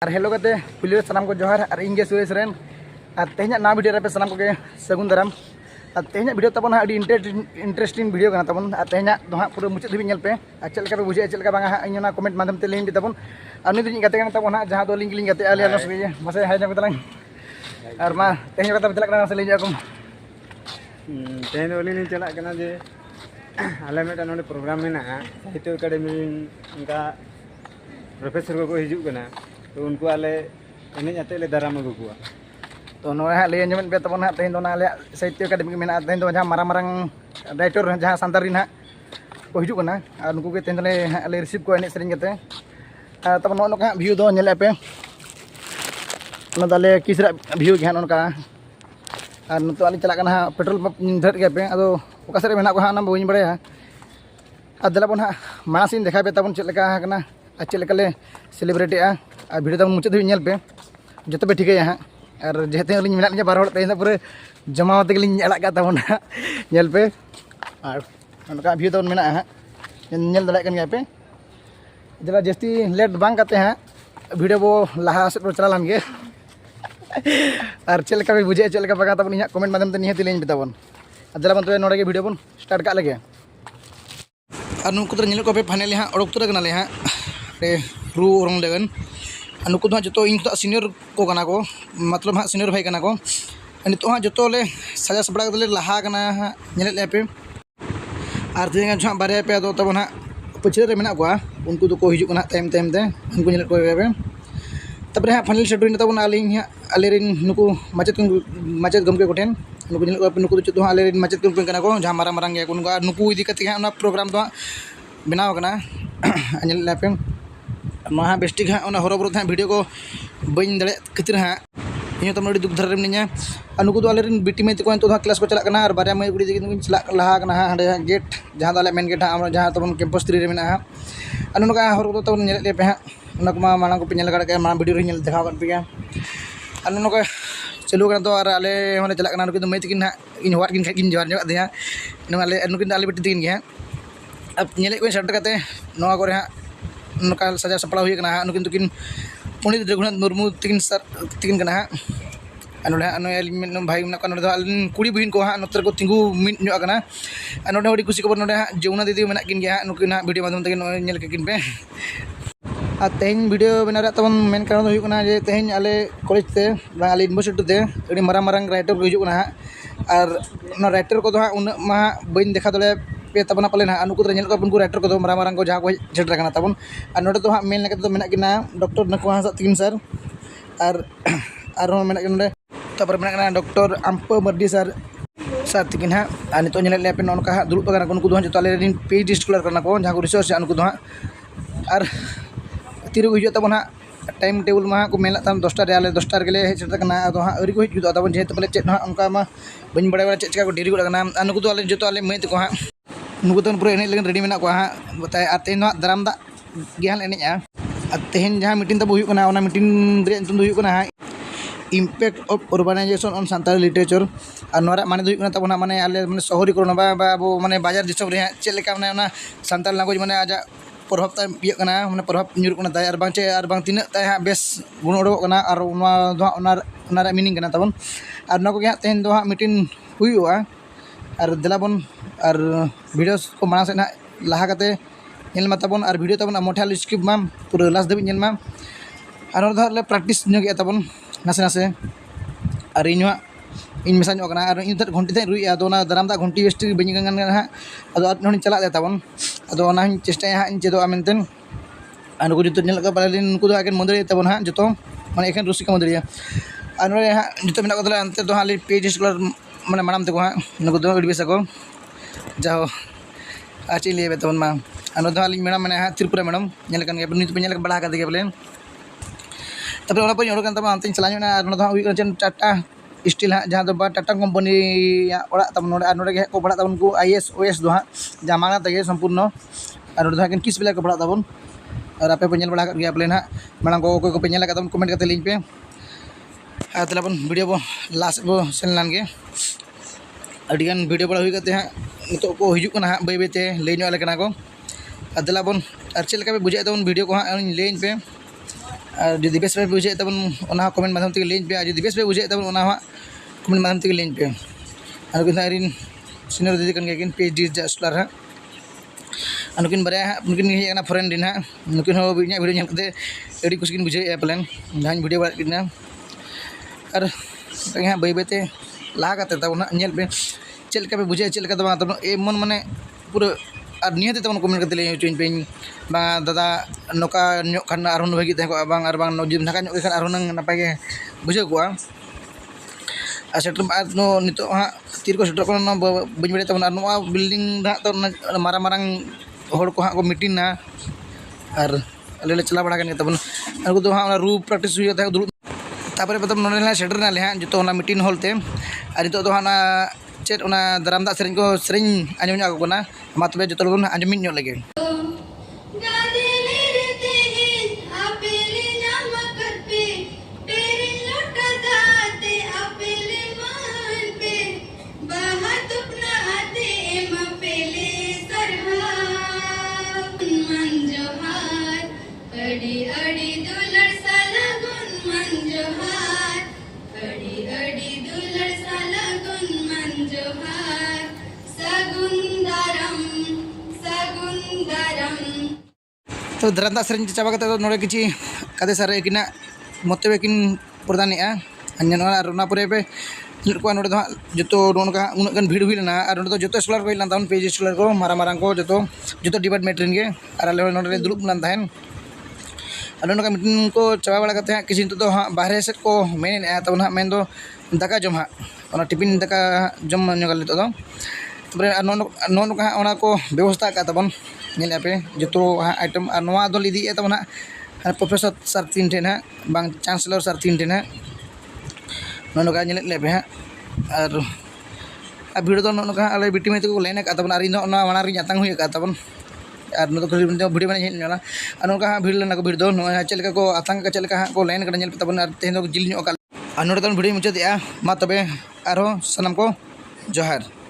और हेलो करते पुलिस सामान को जोहार और इंगे सुरेश रेन और तेहना ना वीडियो पे सामान को सगुन दाराम और तेहना वीडियो तबन अभी इंटरेस्टिंग वीडियो करना तबन और तेहना तो हाँ पूरा मुचाद धाबी पे और चलका पे बुझे चलका बांगा इन कमेंट माध्यम ते लें तबन और उन्हीं गाते तबन हाँ जहाँ दो लिंक लिंक गाते आले आलो सगे मसे हाय जब तलांग और मा तेहना कता चलक से ले जाको तेहन वाली चला करना जे आले में नोडे प्रोग्राम में ना साहित्य अकादमी उनका प्रोफेसर को हिजू करना तो उनको आले एने आते ले दाराम अगू को तो नोए हाँ ले जमें पे तबन हाँ तेहन दो ना आले साहित्य अकादमी में ना तेहन दो जहाँ मारang मारang राइटर जहाँ सांतारी ना को हिजू करना और उनको के तेहन ले रिसीव को एने सेरिंग करते तब नो का व्यू दो नेले पे ना दाले किसरा व्यू के नोका और नतो आली चला करना पेट्रोल पंप धर के पे अदो ओका सरे मेना को हाँ ना बइन बड़ाया और दला बन हाँ मासिन देखा पे तबन चलका करना चलकाले सेलिब्रेटे और भिडियो तब मुचाद धाबी पे जो पे ठीक है हाँ और जेते मेना बार तेज पूरे जमा तक तबन पे और उनका व्यू तबन मेना हाँ दाड़ा पे जरा जस्ती लेट बांग करते हैं वीडियो वो लहा से चला लगे और चलका भी बुझे चलका बगा तब इन कमेंट माध्यम ते निहती लें तबन जला बन तो नोड़े वीडियो बन स्टार्ट का लगे और नुक को पे फाइनली हाँ ओडक तुरा हाँ रू रंग लगन नुक जो इन सीनियर को मतलब हाँ सीनियर भाई को नित हाँ जो ले सजा सपड़ा लहा हाँ पे और तेज जो बारे पे तब हाँ पछे में उनको को हिजुना टाइम टाइम ते उनको पे तब हाँ फाइनल सेट तब आली आले नुक माचेद गमके को ठेन नुक जो आले माचेद गमके को जहाँ मारang मारang गया उनको नुक इदी प्रोग्राम तो बनाव पे हाँ बेस्टिक हाँ हरबरो हाँ वीडियो को बन दाड़े खातिर हाँ इन तब दुख धारा मिना और नुक आले बीटी मई तक तो क्लास को चलना और बारे मई कुड़ी चला लहा हाँ गेट जहाँ आले मेन गेट हाँ जहाँ तब कैंपस 3 में और नौका हरबरो तब नेले पे हाँ मांग को पे मांग वीडियो देखा पे और नौका चालू तो और आले मैंने चलना नुक मई तक हाँ इन हवा किन जोहार जो आले नुकिन आले बेटी तक हाँ अब नेले सेट करते को हाँ नौका सजा सपड़ा हुआ नुकिन तुकिन पंडित रघुनाथ मुर्मू तकिन सर तकिन हाँ भाई कुड़ी बहन को हाँ नोते को तिंगू मिद नोड़े खुशी खबर नोड़े हाँ जमुना दीदी में किन हाँ नुकिन हाँ वीडियो माध्यम तक किन पे और तेहन वीडियो बनाने तब मेन कारण हो जे तेहन आले कॉलेज ते आले यूनिवर्सिटी ते मारang राइटर को हिजुना हाँ और राइटर को हाँ उन बी देखा दाड़े पे तबना पाले हाँ नुक उनको राइटर को मारang को जहाँ को सेटर तबन और नोड़े तो हाँ मेन लेके मेना किना डॉक्टर नकु हांसदा तकिन सर और मेना तब मेना डॉक्टर आम्पा मर्डी सर तकिन हाँ और नित ले पे नौका हाँ दुरुब उनको जो आले PhD स्कॉलर को जहाँ को रिसर्च उनको हाँ और तीरे को हिजुआ तब हाँ टाइम टेबल में को मेला तब 10टा आले 10टा गेले हेतना हाँ अरी को हिजुआ तब जेहेतु बोले चेक हाँ उनका बी बड़ा चे चेका को डेरी गना और नुक जो आले मई तक हाँ नुक तो पूरा एने रेडी में हाँ बताए और तेहन दाराम दा गे एने और तेहन जहाँ मीटिंग तब होना मीटिंग हाँ impact of urbanisation on Santali literature और नोरा माने तब माने आले माने शहरीकरण अब माने बाजार दिसम रे चेक माने सान्ताल लैंग्वेज माने आज प्रभाव माने प्रभाव न्यूरना ताय और बांग तीना ताय हाँ बेस गुण उडोकना और मीनिंग तबन और ना को तेहन दो हाँ मीटिंग हुआ और दिलाबन और वीडियोस को मांग से लहा करते तबन और वीडियो तबन मोटे स्क्रिप्ट मा पूरा लास्ट धाबी मा और प्रैक्टिस तबन नासे नासे और इन मेसा और इन घंटी ते रुई दाराम दा घंटी बेस्टी बी हाँ अद चला तबन अद चेष्टा हाँ चेदों मेनते और नुक जो पाले नुक मदड़ी तबन हाँ जो मैं एखें रसिका मदड़ी और नोड़े हाँ जो मेना को अंत तो हाँ PhD स्कॉलर मैं माराम तक हाँ नुक बेस को जाओ चे लिया तबन मा और मैडम मैंने हाँ त्रिपुरा मैडम नित पे बढ़ा कर बोले तब ओडक तब अंत चला और 4टा स्टील हाँ जहाँ टाटा कंपनी तब नोड़े को पढ़ा तब उनको IAS OS हाँ जहाँ मांगना तक संपूर्ण और नोड़े किस बेला को पढ़ा तब और आपे पे बढ़ा गया पाले हाँ मांग को पे तब कमेंट करते लिंक पे और तलाबन वीडियो बो लास्ट बो सेन लानगे अडिगान वीडियो बड़ा हुई हाँ नित को हिजुना हाँ बै बैते लैना को और तलाबन और चलका पे बुझे तब वीडियो को हाँ लैन पे और जुदी बेस पे बुझे तब कमेंट माध्यम तक लें पे और जुदी बेस पे बुझे तब कमेंट माध्यम तक लें पे और नुकिन सीनियर दीदी कन गया PhD स्कॉलर हाँ नुकिन बारे नुकिन हेजना फॉरेन दिन हाँ नुकिन वीडियो नाते अड़ी कुछ बुझे पलेन जहाँ वीडियो बड़ा और हाँ बै बैते लहा तब पे चलका पे बुझे चलका तब एमन माने पूरा और निहते तब कमेंट करते लैचुन पे दादा नौका खान और भागी तहको जुदी ढाका खान और नपाय बुझे को और सेटर नित हाँ तीर को सेटर बी बड़े तब बिल्डिंग तो मारा मारांग हर को हाँ को मीटिंग और अले चला बड़ा तब उनको हाँ रू प्रैक्टिस हुई दुरुब तापर तब ना सेटर हाँ जो मीटिंग हॉलते और नित हाँ चेत दाराम दा सेरें को सेरें आँजम मा तबे जो लोग आँजमिन लगे तो दाराम दा सेरें चाबा नोड़े किसी कदे सारे किना मतबे किन प्रदानेगा और परे पे को नोड़े जो नौका उनगन भीड़ हुई लेना और नोड़े जो स्कॉलर को तब PhD स्कॉलर को मारा मारांग को जो डिपार्टमेंट रेन और अले नोड़े दुरुब लान तहन और नौका मीटिंग को चाबा बड़ा किसी तो हाँ बाहरे सेट को मेन तब हाँ मेन दाका जम हाँ टिफिन दाका जम तब नौका को व्यवस्था तबन पे जो हाँ आइटम और दल इदी तब हाँ प्रोफेसर सर तीन ठेन हाँ बांग चांसलर सर तीन ठेन हाँ नौका पे हाँ और भीड़ तो नौका अले बिटी में को लाइन तब और मांग आतंग हुई तब और वीडियो में हेलना और नौका भीड़ लेना को भीड़ दो चलका को आतंक चलका हाँ को लाइन तब तेहन जिल और नोड़े वीडियो मुचाद मा तबे और सामान को जोहार।